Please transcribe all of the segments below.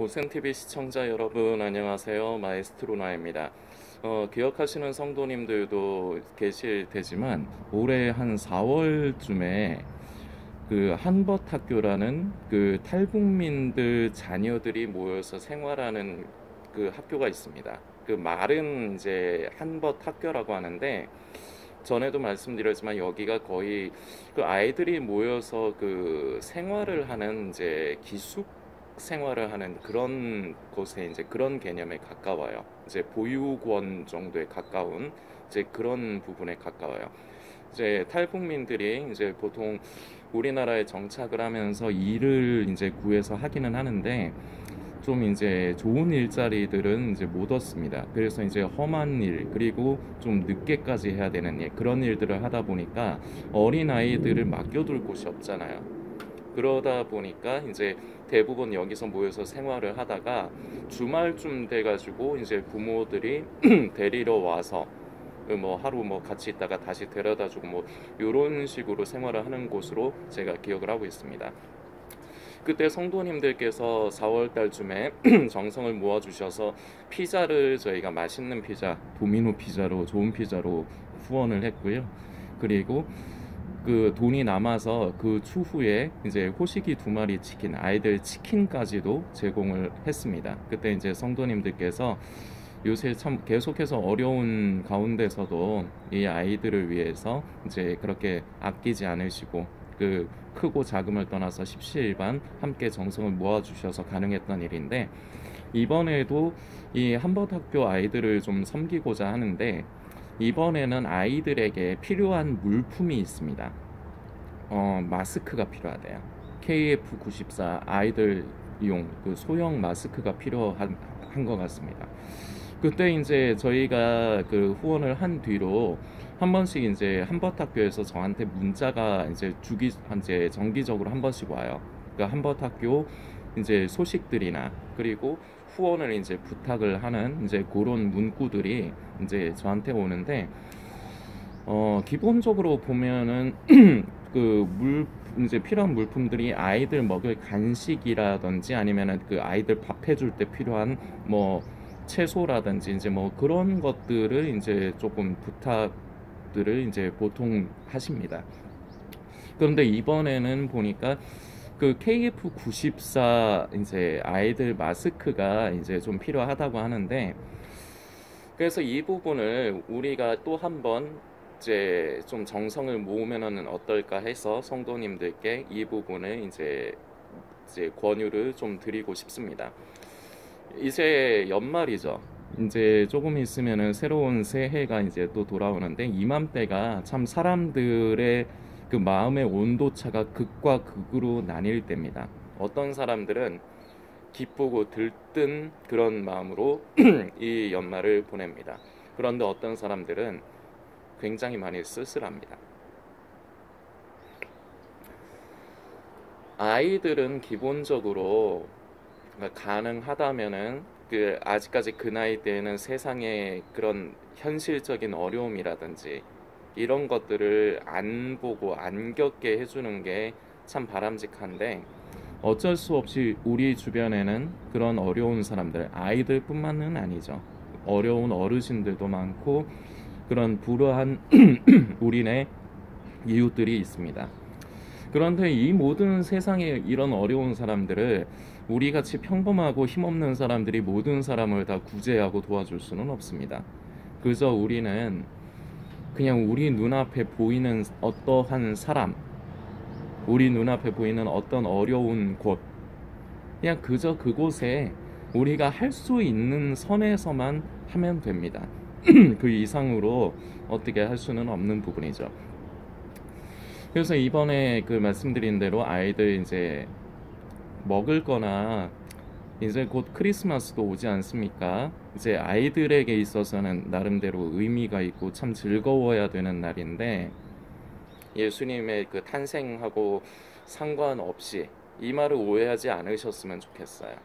고센TV 시청자 여러분 안녕하세요. 마에스트로나입니다. 기억하시는 성도님들도 계실 테지만 올해 한 4월쯤에 그 한벗 학교라는 그 탈북민들 자녀들이 모여서 생활하는 그 학교가 있습니다. 그 말은 이제 한벗 학교라고 하는데 전에도 말씀드렸지만 여기가 거의 그 아이들이 모여서 그 생활을 하는 이제 기숙 생활을 하는 그런 곳에 이제 그런 개념에 가까워요. 이제 보육원 정도에 가까운 이제 그런 부분에 가까워요. 이제 탈북민들이 이제 보통 우리나라에 정착을 하면서 일을 이제 구해서 하기는 하는데 좀 이제 좋은 일자리들은 이제 못 얻습니다. 그래서 이제 험한 일 그리고 좀 늦게까지 해야 되는 일 그런 일들을 하다 보니까 어린 아이들을 맡겨둘 곳이 없잖아요. 그러다 보니까 이제 대부분 여기서 모여서 생활을 하다가 주말쯤 돼가지고 이제 부모들이 데리러 와서 뭐 하루 뭐 같이 있다가 다시 데려다주고 뭐 이런 식으로 생활을 하는 곳으로 제가 기억을 하고 있습니다. 그때 성도님들께서 4월 달쯤에 정성을 모아주셔서 피자를 저희가 맛있는 피자, 도미노 피자로 좋은 피자로 후원을 했고요. 그리고 그 돈이 남아서 그 추후에 이제 호식이 2마리 치킨, 아이들 치킨까지도 제공을 했습니다. 그때 이제 성도님들께서 요새 참 계속해서 어려운 가운데서도 이 아이들을 위해서 이제 그렇게 아끼지 않으시고 그 크고 작음을 떠나서 십시일반 함께 정성을 모아주셔서 가능했던 일인데 이번에도 이 한벗학교 아이들을 좀 섬기고자 하는데 이번에는 아이들에게 필요한 물품이 있습니다. 마스크가 필요하대요. KF94 아이들용 그 소형 마스크가 필요한 것 같습니다. 그때 이제 저희가 그 후원을 한 뒤로 한 번씩 이제 한벗학교에서 저한테 문자가 이제 이제 정기적으로 한 번씩 와요. 그러니까 한벗학교 이제 소식들이나 그리고 후원을 이제 부탁을 하는 이제 그런 문구들이 이제 저한테 오는데 기본적으로 보면은 이제 필요한 물품들이 아이들 먹을 간식이라든지 아니면은 그 아이들 밥 해줄 때 필요한 뭐 채소라든지 이제 뭐 그런 것들을 이제 조금 부탁들을 이제 보통 하십니다. 그런데 이번에는 보니까 그 KF94 이제 아이들 마스크가 이제 좀 필요하다고 하는데 그래서 이 부분을 우리가 또 한번 이제 좀 정성을 모으면은 어떨까 해서 성도님들께 이 부분을 이제 권유를 좀 드리고 싶습니다. 이제 연말이죠. 이제 조금 있으면은 새로운 새해가 이제 또 돌아오는데 이맘때가 참 사람들의 그 마음의 온도차가 극과 극으로 나뉠 때입니다. 어떤 사람들은 기쁘고 들뜬 그런 마음으로 이 연말을 보냅니다. 그런데 어떤 사람들은 굉장히 많이 쓸쓸합니다. 아이들은 기본적으로 가능하다면은 그 아직까지 그 나이 때에는 세상의 그런 현실적인 어려움이라든지 이런 것들을 안 보고 안 겪게 해주는 게 참 바람직한데 어쩔 수 없이 우리 주변에는 그런 어려운 사람들, 아이들뿐만은 아니죠. 어려운 어르신들도 많고 그런 불우한 우리네 이웃들이 있습니다. 그런데 이 모든 세상에 이런 어려운 사람들을 우리같이 평범하고 힘없는 사람들이 모든 사람을 다 구제하고 도와줄 수는 없습니다. 그저 우리는 그냥 우리 눈앞에 보이는 어떠한 사람, 우리 눈앞에 보이는 어떤 어려운 곳, 그냥 그저 그곳에 우리가 할 수 있는 선에서만 하면 됩니다. 그 이상으로 어떻게 할 수는 없는 부분이죠. 그래서 이번에 그 말씀드린 대로 아이들 이제 먹을 거나 이제 곧 크리스마스도 오지 않습니까? 이제 아이들에게 있어서는 나름대로 의미가 있고 참 즐거워야 되는 날인데 예수님의 그 탄생하고 상관없이 이 말을 오해하지 않으셨으면 좋겠어요.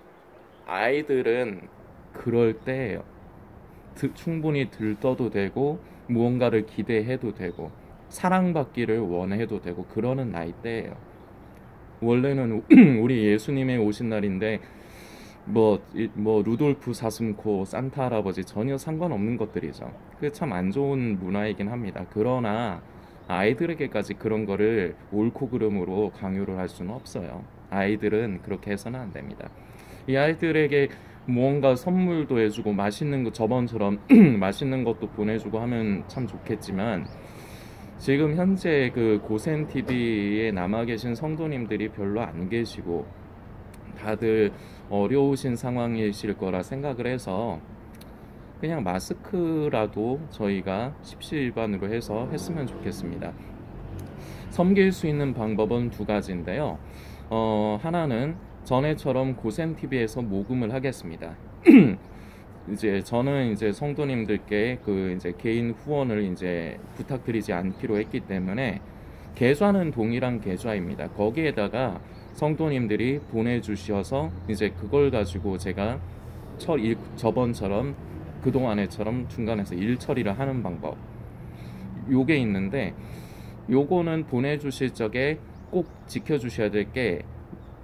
아이들은 그럴 때예요. 충분히 들떠도 되고 무언가를 기대해도 되고 사랑받기를 원해도 되고 그러는 나이대예요. 원래는 우리 예수님의 오신 날인데 뭐 루돌프 사슴코, 산타 할아버지 전혀 상관없는 것들이죠. 그게 참 안 좋은 문화이긴 합니다. 그러나 아이들에게까지 그런 거를 옳고 그름으로 강요를 할 수는 없어요. 아이들은 그렇게 해서는 안 됩니다. 이 아이들에게 무언가 선물도 해주고 맛있는 거 저번처럼 맛있는 것도 보내주고 하면 참 좋겠지만, 지금 현재 그 고센 TV에 남아 계신 성도님들이 별로 안 계시고 다들 어려우신 상황이실 거라 생각을 해서 그냥 마스크라도 저희가 십시일반으로 해서 했으면 좋겠습니다. 섬길 수 있는 방법은 두 가지인데요. 하나는 전에처럼 고센 TV에서 모금을 하겠습니다. 이제 저는 이제 성도님들께 그 이제 개인 후원을 이제 부탁드리지 않기로 했기 때문에 계좌는 동일한 계좌입니다. 거기에다가 성도님들이 보내주셔서 이제 그걸 가지고 제가 저번처럼 그동안에처럼 중간에서 일 처리를 하는 방법, 요게 있는데, 요거는 보내주실 적에 꼭 지켜주셔야 될 게,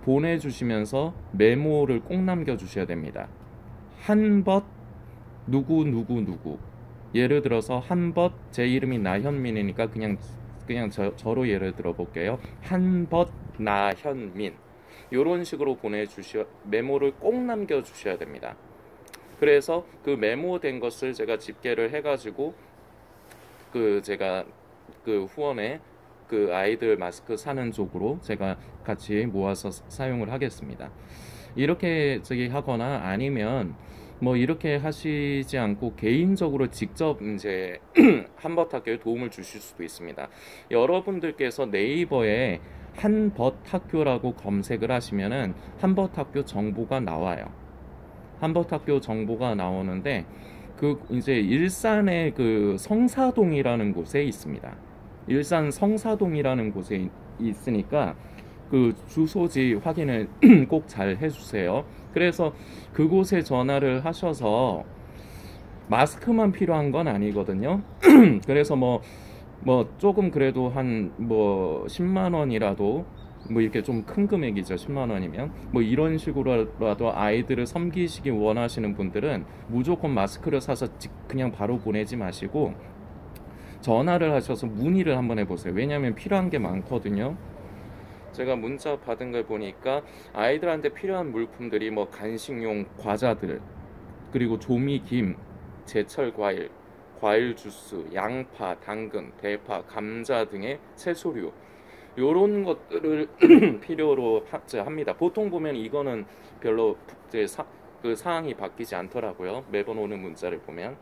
보내주시면서 메모를 꼭 남겨주셔야 됩니다. 한벗 누구 누구 누구, 예를 들어서 한벗, 제 이름이 나현민이니까 그냥 저로 예를 들어 볼게요. 한벗 나현민, 요런 식으로 메모를 꼭 남겨주셔야 됩니다. 그래서 그 메모된 것을 제가 집계를 해가지고 제가 그 후원에 그 아이들 마스크 사는 쪽으로 제가 같이 모아서 사용을 하겠습니다. 이렇게 하거나 아니면 뭐 이렇게 하시지 않고 개인적으로 직접 이제 한벗학교에 도움을 주실 수도 있습니다. 여러분들께서 네이버에 한벗학교라고 검색을 하시면은 한벗학교 정보가 나와요. 한벗학교 정보가 나오는데, 그 이제 일산의 그 성사동이라는 곳에 있습니다. 일산 성사동이라는 곳에 있으니까 그 주소지 확인을 꼭 잘 해주세요. 그래서 그곳에 전화를 하셔서, 마스크만 필요한 건 아니거든요. 그래서 뭐 조금 그래도 한 뭐 10만 원이라도, 뭐 이렇게 좀 큰 금액이죠. 10만 원이면 뭐 이런 식으로라도 아이들을 섬기시기 원하시는 분들은 무조건 마스크를 사서 그냥 바로 보내지 마시고 전화를 하셔서 문의를 한번 해보세요. 왜냐하면 필요한 게 많거든요. 제가 문자 받은 걸 보니까 아이들한테 필요한 물품들이 뭐 간식용 과자들, 그리고 조미김, 제철 과일, 과일 주스, 양파, 당근, 대파, 감자 등의 채소류, 요런 것들을 필요로 합니다. 보통 보면 이거는 별로 이제 그 사항이 바뀌지 않더라고요. 매번 오는 문자를 보면.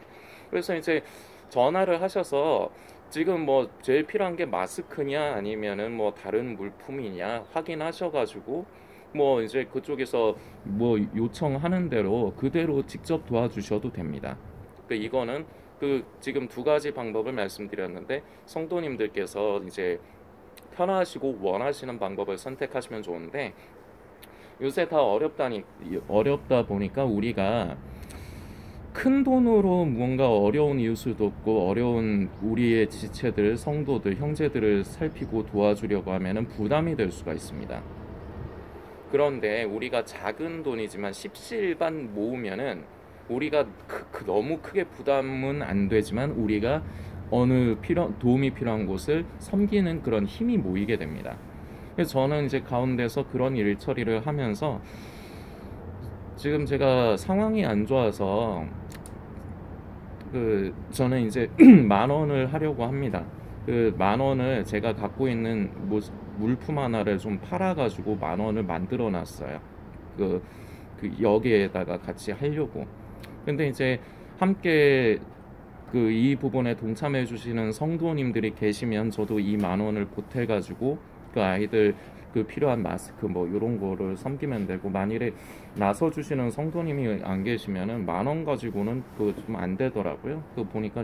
그래서 이제 전화를 하셔서 지금 뭐 제일 필요한 게 마스크냐 아니면은 뭐 다른 물품이냐 확인하셔가지고 뭐 이제 그쪽에서 뭐 요청하는 대로 그대로 직접 도와주셔도 됩니다. 이거는 지금 두 가지 방법을 말씀드렸는데, 성도님들께서 이제 편하시고 원하시는 방법을 선택하시면 좋은데, 요새 다 어렵다 보니까 우리가 큰 돈으로 무언가 어려운 이웃을 돕고 어려운 우리의 지체들, 성도들, 형제들을 살피고 도와주려고 하면은 부담이 될 수가 있습니다. 그런데 우리가 작은 돈이지만 십시일반 모으면은 우리가 너무 크게 부담은 안 되지만 우리가 어느 도움이 필요한 곳을 섬기는 그런 힘이 모이게 됩니다. 그래서 저는 이제 가운데서 그런 일 처리를 하면서, 지금 제가 상황이 안 좋아서 저는 이제 10,000원을 하려고 합니다. 10,000원을 제가 갖고 있는 물품 하나를 좀 팔아가지고 10,000원을 만들어 놨어요. 여기에다가 같이 하려고. 근데 이제 함께 이 부분에 동참해 주시는 성도님들이 계시면 저도 이 10,000원을 보태가지고 그 아이들 필요한 마스크 뭐 이런 거를 섬기면 되고, 만일에 나서 주시는 성도님이 안 계시면은 10,000원 가지고는 좀 안 되더라고요. 보니까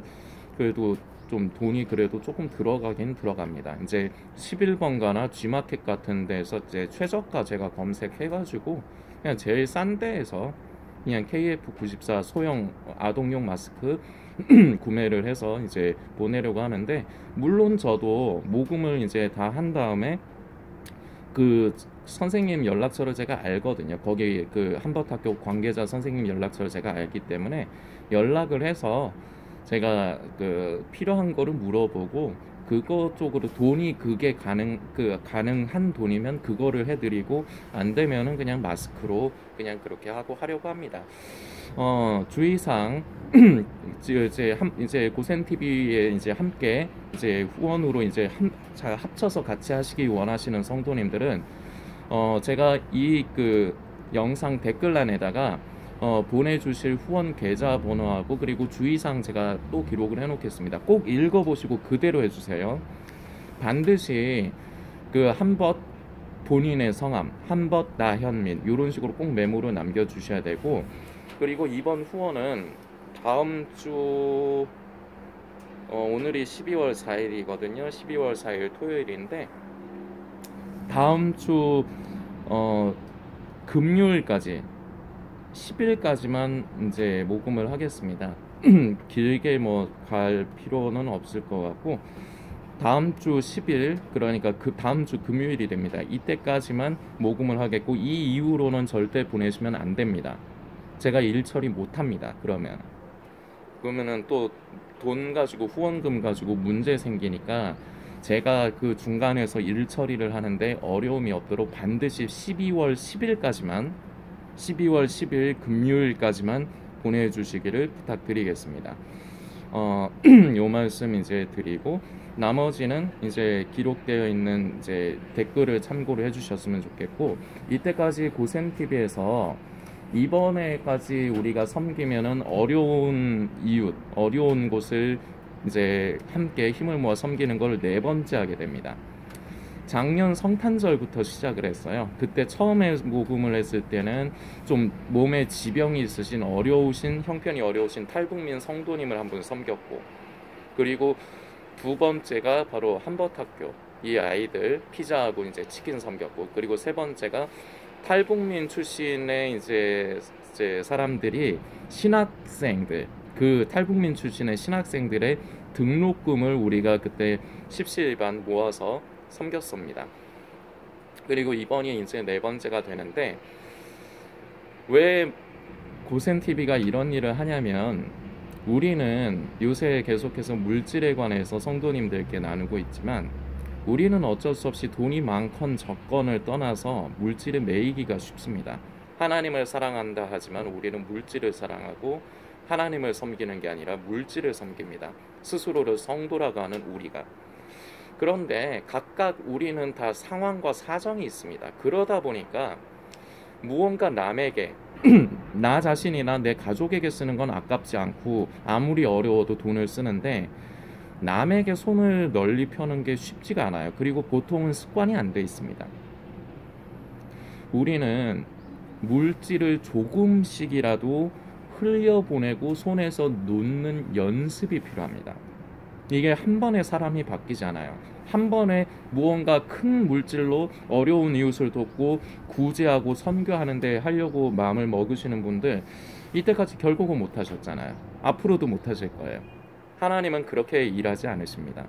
그래도 좀 돈이 그래도 조금 들어가긴 들어갑니다. 이제 11번가나 G마켓 같은 데서 이제 최저가 제가 검색해가지고 그냥 제일 싼 데에서 그냥 KF94 소형 아동용 마스크 구매를 해서 이제 보내려고 하는데, 물론 저도 모금을 이제 다 한 다음에 선생님 연락처를 제가 알거든요. 거기 그 한버학교 관계자 선생님 연락처를 제가 알기 때문에 연락을 해서 제가 그 필요한 거를 물어보고 그거 쪽으로 돈이 그게 가능한 돈이면 그거를 해드리고 안 되면은 그냥 마스크로 그냥 그렇게 하고 하려고 합니다. 주의사항 이제 고센 TV에 이제 함께 이제 후원으로 이제 합쳐서 같이 하시기 원하시는 성도님들은 제가 이 그 영상 댓글란에다가 보내주실 후원 계좌 번호하고 그리고 주의사항 제가 또 기록을 해놓겠습니다. 꼭 읽어보시고 그대로 해주세요. 반드시 그 한벗 본인의 성함, 한벗 나현민 이런 식으로 꼭 메모로 남겨주셔야 되고, 그리고 이번 후원은 다음 주 오늘이 12월 4일이거든요. 12월 4일 토요일인데 다음 주 금요일까지 10일까지만 이제 모금을 하겠습니다. 길게 뭐 갈 필요는 없을 것 같고 다음 주 10일 그러니까 그 다음 주 금요일이 됩니다. 이때까지만 모금을 하겠고 이 이후로는 절대 보내시면 안 됩니다. 제가 일 처리 못 합니다. 그러면은 또 돈 가지고 후원금 가지고 문제 생기니까 제가 그 중간에서 일 처리를 하는데 어려움이 없도록 반드시 12월 10일까지만 12월 10일 금요일까지만 보내주시기를 부탁드리겠습니다. 요 말씀 이제 드리고 나머지는 이제 기록되어 있는 이제 댓글을 참고를 해주셨으면 좋겠고, 이때까지 고센TV에서 이번에까지 우리가 섬기면은 어려운 이웃, 어려운 곳을 이제 함께 힘을 모아 섬기는 걸 네 번째 하게 됩니다. 작년 성탄절부터 시작을 했어요. 그때 처음에 모금을 했을 때는 좀 몸에 지병이 있으신 형편이 어려우신 탈북민 성도님을 한 분 섬겼고, 그리고 두 번째가 바로 한벗학교 이 아이들 피자하고 이제 치킨 섬겼고, 그리고 세 번째가 탈북민 출신의 이제 사람들이 신학생들, 그 탈북민 출신의 신학생들의 등록금을 우리가 그때 십시일반 모아서 섬겼습니다. 그리고 이번이 이제 네 번째가 되는데, 왜 고센TV가 이런 일을 하냐면 우리는 요새 계속해서 물질에 관해서 성도님들께 나누고 있지만 우리는 어쩔 수 없이 돈이 많건 적건을 떠나서 물질에 매이기가 쉽습니다. 하나님을 사랑한다 하지만 우리는 물질을 사랑하고 하나님을 섬기는 게 아니라 물질을 섬깁니다. 스스로를 성도라고 하는 우리가. 그런데 각각 우리는 다 상황과 사정이 있습니다. 그러다 보니까 무언가 남에게 나 자신이나 내 가족에게 쓰는 건 아깝지 않고 아무리 어려워도 돈을 쓰는데 남에게 손을 널리 펴는 게 쉽지가 않아요. 그리고 보통은 습관이 안 돼 있습니다. 우리는 물질을 조금씩이라도 흘려보내고 손에서 놓는 연습이 필요합니다. 이게 한 번에 사람이 바뀌지 않아요. 한 번에 무언가 큰 물질로 어려운 이웃을 돕고 구제하고 선교하는데 하려고 마음을 먹으시는 분들 이때까지 결국은 못 하셨잖아요. 앞으로도 못 하실 거예요. 하나님은 그렇게 일하지 않으십니다.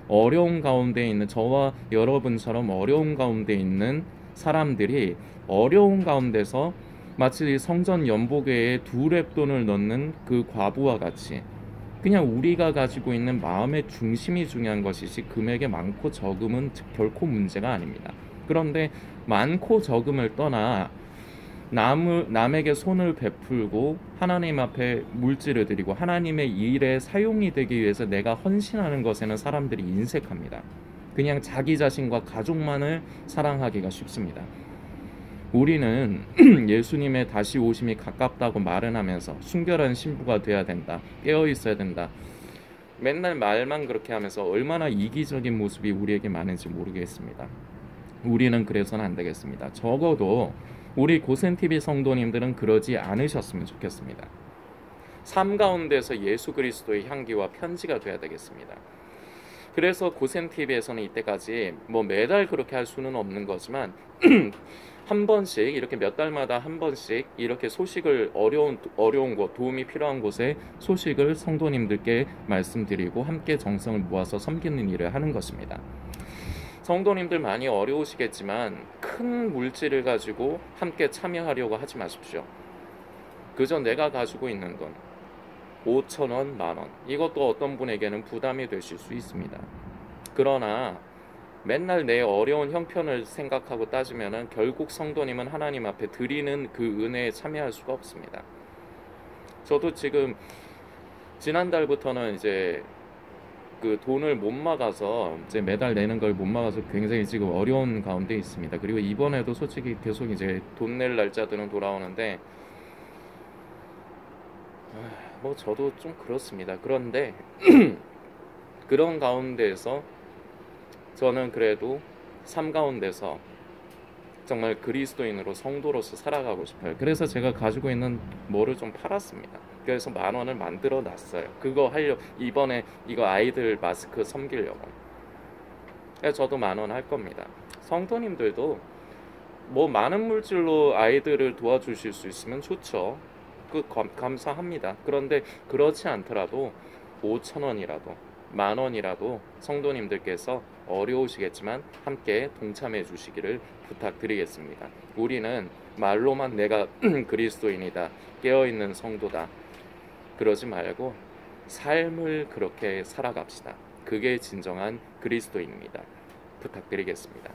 어려운 가운데 있는 저와 여러분처럼 어려운 가운데 있는 사람들이 어려운 가운데서 마치 성전 연복회에 두 렙돈을 넣는 그 과부와 같이 그냥 우리가 가지고 있는 마음의 중심이 중요한 것이지 금액이 많고 적음은 결코 문제가 아닙니다. 그런데 많고 적음을 떠나 남에게 손을 베풀고 하나님 앞에 물질을 드리고 하나님의 일에 사용이 되기 위해서 내가 헌신하는 것에는 사람들이 인색합니다. 그냥 자기 자신과 가족만을 사랑하기가 쉽습니다. 우리는 예수님의 다시 오심이 가깝다고 말은 하면서 순결한 신부가 돼야 된다, 깨어 있어야 된다, 맨날 말만 그렇게 하면서 얼마나 이기적인 모습이 우리에게 많은지 모르겠습니다. 우리는 그래서는 안 되겠습니다. 적어도 우리 고센TV 성도님들은 그러지 않으셨으면 좋겠습니다. 삶 가운데서 예수 그리스도의 향기와 편지가 돼야 되겠습니다. 그래서 고센TV에서는 이때까지 뭐 매달 그렇게 할 수는 없는 거지만 한 번씩 이렇게 몇 달마다 한 번씩 이렇게 소식을 어려운 곳, 도움이 필요한 곳에 소식을 성도님들께 말씀드리고 함께 정성을 모아서 섬기는 일을 하는 것입니다. 성도님들 많이 어려우시겠지만 큰 물질을 가지고 함께 참여하려고 하지 마십시오. 그저 내가 가지고 있는 돈 5,000원, 만원, 이것도 어떤 분에게는 부담이 되실 수 있습니다. 그러나 맨날 내 어려운 형편을 생각하고 따지면은 결국 성도님은 하나님 앞에 드리는 그 은혜에 참여할 수가 없습니다. 저도 지금 지난달부터는 이제 그 돈을 못 막아서 이제 매달 내는 걸 못 막아서 굉장히 지금 어려운 가운데 있습니다. 그리고 이번에도 솔직히 계속 이제 돈 낼 날짜들은 돌아오는데 뭐 저도 좀 그렇습니다. 그런데 그런 가운데에서 저는 그래도 삶 가운데서 정말 그리스도인으로 성도로서 살아가고 싶어요. 그래서 제가 가지고 있는 뭐를 좀 팔았습니다. 그래서 10,000원을 만들어 놨어요. 그거 하려고 이번에 이거 아이들 마스크 섬기려고. 그래서 저도 10,000원 할 겁니다. 성도님들도 뭐 많은 물질로 아이들을 도와주실 수 있으면 좋죠. 감사합니다. 그런데 그렇지 않더라도 5,000원이라도 10,000원이라도 성도님들께서 어려우시겠지만 함께 동참해 주시기를 부탁드리겠습니다. 우리는 말로만 내가 그리스도인이다, 깨어있는 성도다, 그러지 말고 삶을 그렇게 살아갑시다. 그게 진정한 그리스도인입니다. 부탁드리겠습니다.